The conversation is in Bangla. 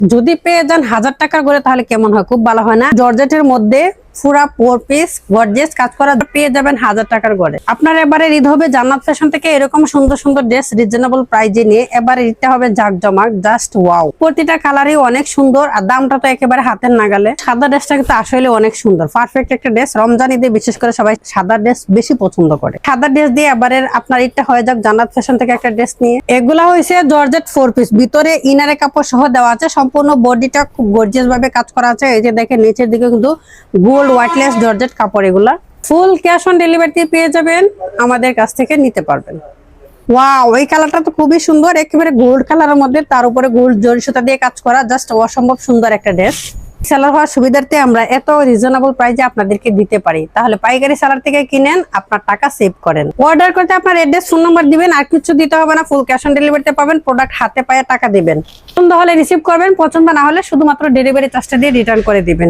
যদি পেয়ে যান 1000 টাকার করে তাহলে কেমন হয়? খুব ভালো হয় না? জর্জেটের মধ্যে পুরা 4 পিস গর্জিয়াস কাজ করা পেয়ে যাবেন 1000 টাকার করে। আপনার এবারে ঈদ হবে জান্নাত ফ্যাশন থেকে এরকম সুন্দর সুন্দর ড্রেস রিজনেবল প্রাইজে নিয়ে। এবারে ঈদটা হবে জাকজমক, জাস্ট ওয়াও। প্রতিটা কালারই অনেক সুন্দর আর দামটা তো একেবারে হাতের নাগালে। সাদা ড্রেসটা কিন্তু আসলে অনেক সুন্দর, পারফেক্ট একটা ড্রেস। রমজান ঈদে বিশেষ করে সবাই সাদা ড্রেস বেশি পছন্দ করে। সাদা ড্রেস দিয়ে এবারে আপনার ঈদটা হয়ে যাক জান্নাত ফ্যাশন থেকে একটা ড্রেস নিয়ে। এগুলা হয়েছে জর্জেট 4 পিস, ভিতরে ইনারে কাপড় সহ দেওয়া আছে। সম্পূর্ণ বডিটা খুব গর্জিয়াস ভাবে কাজ করা আছে। এই যে দেখেন নিচের দিকে কিন্তু গোল্ড ওয়াইটলেস জর্জেট কাপড়। এগুলা ফুল ক্যাশ অন ডেলিভারি পেয়ে যাবেন, আমাদের কাছ থেকে নিতে পারবেন। ওয়াও, এই কালারটা তো খুবই সুন্দর, একেবারে গোল্ড কালারের মধ্যে, তার উপরে গোল্ড জরি সুতা দিয়ে কাজ করা, জাস্ট অসম্ভব সুন্দর একটা ড্রেস। সেলার হওয়ার সুবিধার্থে আমরা এত রিজনেবল প্রাইসে আপনাদেরকে দিতে পারি। তাহলে পাইকারি সেলার থেকে কিনেন, আপনার টাকা সেভ করেন। অর্ডার করতে আপনার অ্যাড্রেস, ফোন নাম্বার দিবেন, আর কিছু দিতে হবে না। ফুল ক্যাশ অন ডেলিভারিতে পাবেন, প্রোডাক্ট হাতে পায়ে টাকা দিবেন। পছন্দ হলে রিসিভ করবেন, পছন্দ না হলে শুধুমাত্র ডেলিভারি চার্জটা দিয়ে রিটার্ন করে দিবেন।